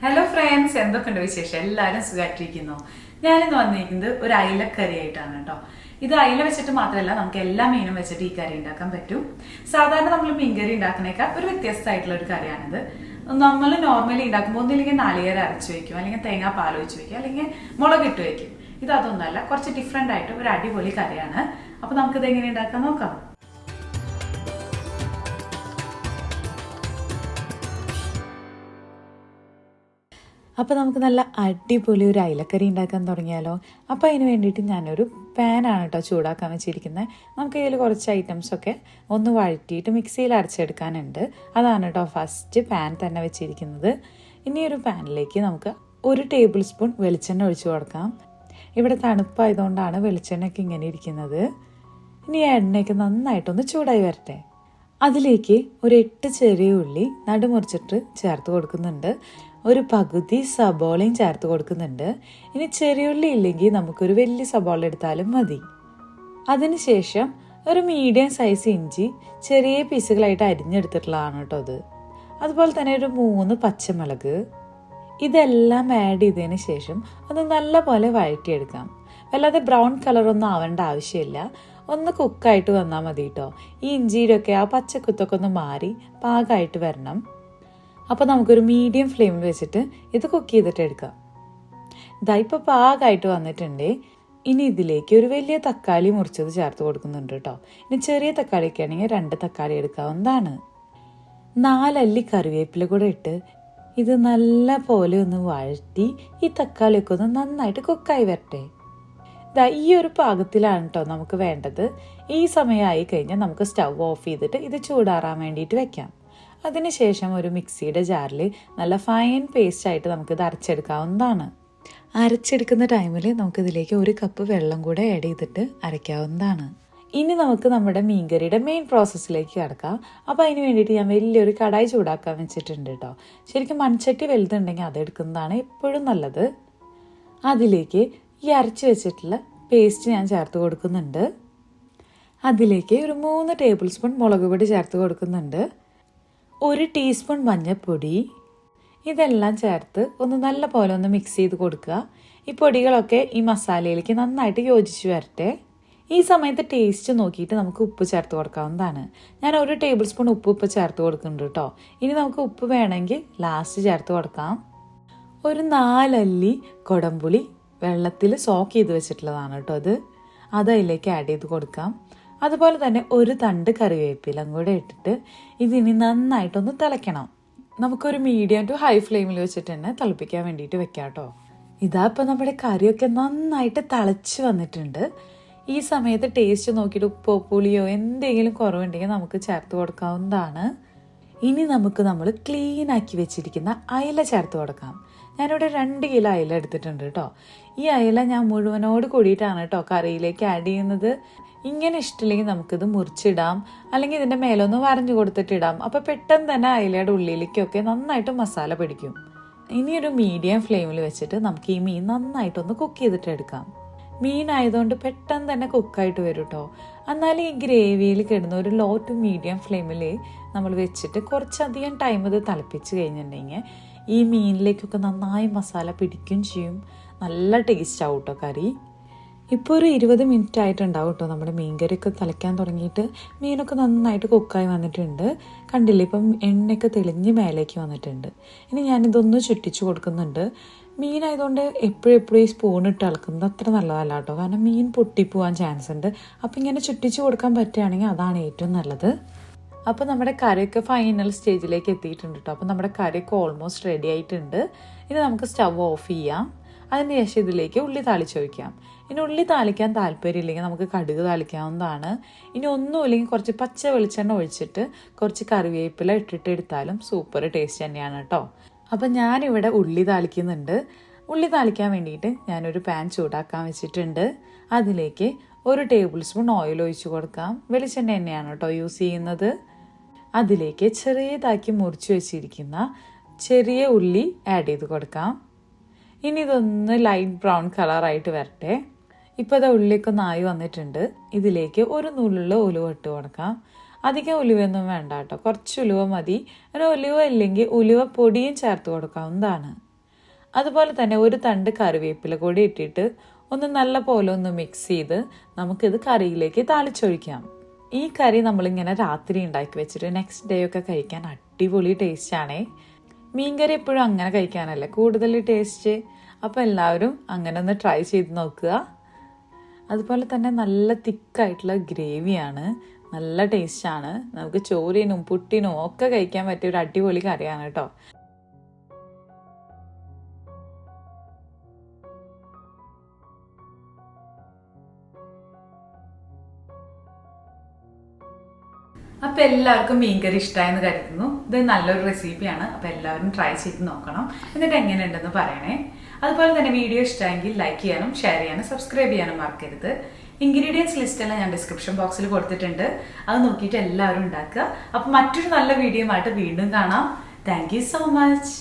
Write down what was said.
Hello friends, എന്തൊക്കെയുണ്ട് വിശേഷം? എല്ലാവരും സുഖമായിട്ടിരിക്കുന്നു. ഞാനിന്ന് വന്നിരിക്കുന്നത് ഒരു അയിലക്കറി ആയിട്ടാണ് കേട്ടോ. ഇത് അയില വെച്ചിട്ട് മാത്രമല്ല, നമുക്ക് എല്ലാ മീനും വെച്ചിട്ട് ഈ കറി ഉണ്ടാക്കാൻ പറ്റും. സാധാരണ നമ്മൾ മീൻകറി ഉണ്ടാക്കുന്നേക്കാൾ ഒരു വ്യത്യസ്തമായിട്ടുള്ള ഒരു കറിയാണിത്. നമ്മൾ നോർമലി ഉണ്ടാക്കുമ്പോൾ ഒന്നില്ലെങ്കിൽ നാളികേരം അരച്ച് വയ്ക്കും, അല്ലെങ്കിൽ തേങ്ങാ പാൽ ഒഴിച്ച് വയ്ക്കും, അല്ലെങ്കിൽ മുളകിട്ട് വയ്ക്കും. ഇത് അതൊന്നല്ല, കുറച്ച് ഡിഫറെൻ്റ് ആയിട്ട് ഒരു അടിപൊളി കറിയാണ്. അപ്പോൾ നമുക്കിത് എങ്ങനെ ഉണ്ടാക്കാൻ നോക്കാം. അപ്പോൾ നമുക്ക് നല്ല അടിപൊളി ഒരു അയിലക്കറി ഉണ്ടാക്കാൻ തുടങ്ങിയാലോ. അപ്പോൾ അതിന് വേണ്ടിയിട്ട് ഞാനൊരു പാനാണ് കേട്ടോ ചൂടാക്കാൻ വെച്ചിരിക്കുന്നത്. നമുക്ക് ഇതിൽ കുറച്ച് ഐറ്റംസൊക്കെ ഒന്ന് വഴറ്റിയിട്ട് മിക്സിയിൽ അരച്ചെടുക്കാനുണ്ട്. അതാണ് കേട്ടോ ഫസ്റ്റ് പാൻ തന്നെ വെച്ചിരിക്കുന്നത്. ഇനി ഒരു പാനിലേക്ക് നമുക്ക് 1 ടേബിൾ സ്പൂൺ വെളിച്ചെണ്ണ ഒഴിച്ചു കൊടുക്കാം. ഇവിടെ തണുപ്പായതുകൊണ്ടാണ് വെളിച്ചെണ്ണയൊക്കെ ഇങ്ങനെ ഇരിക്കുന്നത്. ഇനി എണ്ണയൊക്കെ നന്നായിട്ടൊന്ന് ചൂടായി വരട്ടെ. അതിലേക്ക് ഒരു 8 ചെറിയ ഉള്ളി നടുമുറിച്ചിട്ട് ചേർത്ത് കൊടുക്കുന്നുണ്ട്. ഒരു പകുതി സബോളയും ചേർത്ത് കൊടുക്കുന്നുണ്ട്. ഇനി ചെറിയുള്ളി ഇല്ലെങ്കിൽ നമുക്കൊരു വലിയ സബോള എടുത്താലും മതി. അതിനുശേഷം ഒരു മീഡിയം സൈസ് ഇഞ്ചി ചെറിയ പീസുകളായിട്ട് അരിഞ്ഞെടുത്തിട്ടുള്ളതാണ് കേട്ടോ അത്. അതുപോലെ തന്നെ ഒരു 3 പച്ചമുളക്. ഇതെല്ലാം ആഡ് ചെയ്തതിന് ശേഷം ഒന്ന് നല്ലപോലെ വഴറ്റിയെടുക്കാം. വല്ലാതെ ബ്രൗൺ കളറൊന്നും ആവേണ്ട ആവശ്യമില്ല, ഒന്ന് കുക്കായിട്ട് വന്നാൽ മതി കേട്ടോ. ഈ ഇഞ്ചിയിലൊക്കെ ആ പച്ചക്കുത്തൊക്കെ ഒന്ന് മാറി പാകമായിട്ട് വരണം. അപ്പോൾ നമുക്കൊരു മീഡിയം ഫ്ലെയിമിൽ വെച്ചിട്ട് ഇത് കുക്ക് ചെയ്തിട്ട് എടുക്കാം. ഇതാ ഇപ്പോൾ പാകമായിട്ട് വന്നിട്ടുണ്ട്. ഇനി ഇതിലേക്ക് ഒരു വലിയ തക്കാളി മുറിച്ചത് ചേർത്ത് കൊടുക്കുന്നുണ്ട് കേട്ടോ. ഇനി ചെറിയ തക്കാളിയൊക്കെ ആണെങ്കിൽ 2 തക്കാളി എടുക്കാവുന്നതാണ്. 4 അല്ലി കറിവേപ്പില കൂടെ ഇട്ട് ഇത് നല്ല പോലെ ഒന്ന് വഴറ്റി ഈ തക്കാളിയൊക്കെ ഒന്ന് നന്നായിട്ട് കുക്കായി വരട്ടെ. ഈ ഒരു പാകത്തിലാണ് കേട്ടോ നമുക്ക് വേണ്ടത്. ഈ സമയമായി കഴിഞ്ഞാൽ നമുക്ക് സ്റ്റവ് ഓഫ് ചെയ്തിട്ട് ഇത് ചൂടാറാൻ വേണ്ടിയിട്ട് വെക്കാം. അതിനുശേഷം ഒരു മിക്സിയുടെ ജാറിൽ നല്ല ഫൈൻ പേസ്റ്റായിട്ട് നമുക്കിത് അരച്ചെടുക്കാവുന്നതാണ്. അരച്ചെടുക്കുന്ന ടൈമിൽ നമുക്കിതിലേക്ക് 1 കപ്പ് വെള്ളം കൂടെ ആഡ് ചെയ്തിട്ട് അരയ്ക്കാവുന്നതാണ്. ഇനി നമുക്ക് നമ്മുടെ മീൻകറിയുടെ മെയിൻ പ്രോസസ്സിലേക്ക് കിടക്കാം. അപ്പോൾ അതിന് വേണ്ടിയിട്ട് ഞാൻ വലിയൊരു കടായി ചൂടാക്കാൻ വെച്ചിട്ടുണ്ട് കേട്ടോ. ശരിക്കും മൺചട്ടി വലുതുണ്ടെങ്കിൽ അതെടുക്കുന്നതാണ് എപ്പോഴും നല്ലത്. അതിലേക്ക് ഈ അരച്ച് വെച്ചിട്ടുള്ള പേസ്റ്റ് ഞാൻ ചേർത്ത് കൊടുക്കുന്നുണ്ട്. അതിലേക്ക് ഒരു 3 ടേബിൾ സ്പൂൺ മുളക് പൊടി ചേർത്ത് കൊടുക്കുന്നുണ്ട്. 1 ടീസ്പൂൺ മഞ്ഞൾപ്പൊടി. ഇതെല്ലാം ചേർത്ത് ഒന്ന് നല്ല പോലെ ഒന്ന് മിക്സ് ചെയ്ത് കൊടുക്കുക. ഈ പൊടികളൊക്കെ ഈ മസാലയിലേക്ക് നന്നായിട്ട് യോജിച്ച് വരട്ടെ. ഈ സമയത്ത് ടേസ്റ്റ് നോക്കിയിട്ട് നമുക്ക് ഉപ്പ് ചേർത്ത് കൊടുക്കാവുന്നതാണ്. ഞാൻ 1 ടേബിൾ സ്പൂൺ ഉപ്പ് ചേർത്ത് കൊടുക്കുന്നുണ്ട് കേട്ടോ. ഇനി നമുക്ക് ഉപ്പ് വേണമെങ്കിൽ ലാസ്റ്റ് ചേർത്ത് കൊടുക്കാം. ഒരു 4 അല്ലി കൊടംപുളി വെള്ളത്തിൽ സോക്ക് ചെയ്ത് വെച്ചിട്ടുള്ളതാണ് കേട്ടോ അത് അതിലേക്ക് ആഡ് ചെയ്ത് കൊടുക്കാം. അതുപോലെ തന്നെ 1 തണ്ട് കറിവേപ്പിലും കൂടെ ഇട്ടിട്ട് ഇതിനി നന്നായിട്ടൊന്ന് തിളയ്ക്കണം. നമുക്കൊരു മീഡിയം ടു ഹൈ ഫ്ലെയിമിൽ വെച്ചിട്ട് തന്നെ തിളപ്പിക്കാൻ വേണ്ടിയിട്ട് വെക്കാം കേട്ടോ. ഇപ്പം നമ്മുടെ കറിയൊക്കെ നന്നായിട്ട് തിളച്ച് വന്നിട്ടുണ്ട്. ഈ സമയത്ത് ടേസ്റ്റ് നോക്കിയിട്ട് ഉപ്പോ പുളിയോ എന്തെങ്കിലും കുറവുണ്ടെങ്കിൽ നമുക്ക് ചേർത്ത് കൊടുക്കാവുന്നതാണ്. ഇനി നമുക്ക് നമ്മൾ ക്ലീൻ ആക്കി വെച്ചിരിക്കുന്ന അയില ചേർത്ത് കൊടുക്കാം. ഞാനിവിടെ 2 കിലോ അയില എടുത്തിട്ടുണ്ട് കേട്ടോ. ഈ അയില ഞാൻ മുഴുവനോട് കൂടിയിട്ടാണ് കേട്ടോ കറിയിലേക്ക് ആഡ് ചെയ്യുന്നത്. ഇങ്ങനെ ഇഷ്ടമില്ലെങ്കിൽ നമുക്കിത് മുറിച്ചിടാം, അല്ലെങ്കിൽ ഇതിൻ്റെ മേലൊന്ന് വരഞ്ഞു കൊടുത്തിട്ടിടാം. അപ്പോൾ പെട്ടെന്ന് തന്നെ അയിലയുടെ ഉള്ളിലേക്കൊക്കെ നന്നായിട്ട് മസാല പിടിക്കും. ഇനി ഒരു മീഡിയം ഫ്ലെയിമിൽ വെച്ചിട്ട് നമുക്ക് ഈ മീൻ നന്നായിട്ടൊന്ന് കുക്ക് ചെയ്തിട്ട് എടുക്കാം. മീൻ ആയതുകൊണ്ട് പെട്ടെന്ന് തന്നെ കുക്കായിട്ട് വരും കേട്ടോ. എന്നാൽ ഈ ഗ്രേവിയിൽ കിടന്ന ഒരു ലോ ടു മീഡിയം ഫ്ലെയിമിൽ നമ്മൾ വെച്ചിട്ട് കുറച്ചധികം ടൈം ഇത് തിളപ്പിച്ച് കഴിഞ്ഞിട്ടുണ്ടെങ്കിൽ ഈ മീനിലേക്കൊക്കെ നന്നായി മസാല പിടിക്കുകയും ചെയ്യും. നല്ല ടേസ്റ്റ് ആവും കേട്ടോ കറി. ഇപ്പോൾ ഒരു 20 മിനിറ്റ് ആയിട്ടുണ്ടാവും കേട്ടോ നമ്മുടെ മീൻകറിയൊക്കെ തിളയ്ക്കാൻ തുടങ്ങിയിട്ട്. മീനൊക്കെ നന്നായിട്ട് കുക്കായി വന്നിട്ടുണ്ട്. കണ്ടില്ലേ, ഇപ്പം എണ്ണയൊക്കെ തെളിഞ്ഞ് മേലേക്ക് വന്നിട്ടുണ്ട്. ഇനി ഞാനിതൊന്ന് ചുറ്റിച്ച് കൊടുക്കുന്നുണ്ട്. മീനായതുകൊണ്ട് എപ്പോഴും ഈ സ്പൂണിട്ട് ഇളക്കുന്നത് അത്ര നല്ലതല്ല കേട്ടോ, കാരണം മീൻ പൊട്ടിപ്പോവാൻ ചാൻസ് ഉണ്ട്. അപ്പം ഇങ്ങനെ ചുറ്റിച്ച് കൊടുക്കാൻ പറ്റുകയാണെങ്കിൽ അതാണ് ഏറ്റവും നല്ലത്. അപ്പോൾ നമ്മുടെ കറിയൊക്കെ ഫൈനൽ സ്റ്റേജിലേക്ക് എത്തിയിട്ടുണ്ട് കേട്ടോ. അപ്പോൾ നമ്മുടെ കറിയൊക്കെ ഓൾമോസ്റ്റ് റെഡി ആയിട്ടുണ്ട്. ഇനി നമുക്ക് സ്റ്റവ് ഓഫ് ചെയ്യാം. അതിന് ശേഷം ഇതിലേക്ക് ഉള്ളി താളിച്ച് വയ്ക്കാം. ഇനി ഉള്ളി താളിക്കാൻ താല്പര്യമില്ലെങ്കിൽ നമുക്ക് കടുക് താളിക്കാവുന്നതാണ്. ഇനി ഒന്നുമില്ലെങ്കിൽ കുറച്ച് പച്ച വെളിച്ചെണ്ണ ഒഴിച്ചിട്ട് കുറച്ച് കറിവേപ്പില ഇട്ടിട്ട് എടുത്താലും സൂപ്പർ ടേസ്റ്റ് തന്നെയാണ് കേട്ടോ. അപ്പം ഞാനിവിടെ ഉള്ളി താളിക്കുന്നുണ്ട്. ഉള്ളി താളിക്കാൻ വേണ്ടിയിട്ട് ഞാനൊരു പാൻ ചൂടാക്കാൻ വെച്ചിട്ടുണ്ട്. അതിലേക്ക് 1 ടേബിൾ സ്പൂൺ ഓയിൽ ഒഴിച്ച് കൊടുക്കാം. വെളിച്ചെണ്ണ തന്നെയാണ് കേട്ടോ യൂസ് ചെയ്യുന്നത്. അതിലേക്ക് ചെറിയതാക്കി മുറിച്ച് വെച്ചിരിക്കുന്ന ചെറിയ ഉള്ളി ആഡ് ചെയ്ത് കൊടുക്കാം. ഇനി ഇതൊന്ന് ലൈറ്റ് ബ്രൗൺ കളറായിട്ട് വരട്ടെ. ഇപ്പോൾ ഇത് ഉള്ളിലേക്ക് ഒന്നായി വന്നിട്ടുണ്ട്. ഇതിലേക്ക് 1 നുള്ളുള്ള ഉലുവ ഇട്ട് കൊടുക്കാം. അധികം ഉലുവയൊന്നും വേണ്ട കേട്ടോ, കുറച്ച് ഉലുവ മതി. അങ്ങനെ ഉലുവ ഇല്ലെങ്കിൽ ഉലുവ പൊടിയും ചേർത്ത് കൊടുക്കാവുന്നതാണ്. അതുപോലെ തന്നെ ഒരു തണ്ട് കറിവേപ്പില കൂടി ഇട്ടിട്ട് ഒന്ന് നല്ല പോലെ ഒന്ന് മിക്സ് ചെയ്ത് നമുക്കിത് കറിയിലേക്ക് താളിച്ചൊഴിക്കാം. ഈ കറി നമ്മളിങ്ങനെ രാത്രി ഉണ്ടാക്കി വെച്ചിട്ട് നെക്സ്റ്റ് ഡേ ഒക്കെ കഴിക്കാൻ അടിപൊളി ടേസ്റ്റാണേ. മീൻകറി എപ്പോഴും അങ്ങനെ കഴിക്കാനല്ലേ കൂടുതൽ ടേസ്റ്റ്. അപ്പോൾ എല്ലാവരും അങ്ങനെ ഒന്ന് ട്രൈ ചെയ്ത് നോക്കുക. അതുപോലെ തന്നെ നല്ല തിക്കായിട്ടുള്ള ഗ്രേവിയാണ്, നല്ല ടേസ്റ്റാണ്. നമുക്ക് ചോറിനും പുട്ടിനും ഒക്കെ കഴിക്കാൻ പറ്റിയ ഒരു അടിപൊളി കറിയാണ് കേട്ടോ. അപ്പോൾ എല്ലാവർക്കും മീൻകറി ഇഷ്ടമായെന്ന് കരുതുന്നു. ഇത് നല്ലൊരു റെസിപ്പിയാണ്. അപ്പോൾ എല്ലാവരും ട്രൈ ചെയ്ത് നോക്കണം, എന്നിട്ട് എങ്ങനെയുണ്ടെന്ന് പറയണേ. അതുപോലെ തന്നെ വീഡിയോ ഇഷ്ടമായെങ്കിൽ ലൈക്ക് ചെയ്യാനും ഷെയർ ചെയ്യാനും സബ്സ്ക്രൈബ് ചെയ്യാനും മറക്കരുത്. ഇൻഗ്രീഡിയൻസ് ലിസ്റ്റെല്ലാം ഞാൻ ഡിസ്ക്രിപ്ഷൻ ബോക്സിൽ കൊടുത്തിട്ടുണ്ട്, അത് നോക്കിയിട്ട് എല്ലാവരും ഉണ്ടാക്കുക. അപ്പോൾ മറ്റൊരു നല്ല വീഡിയോ ആയിട്ട് വീണ്ടും കാണാം. Thank you so much.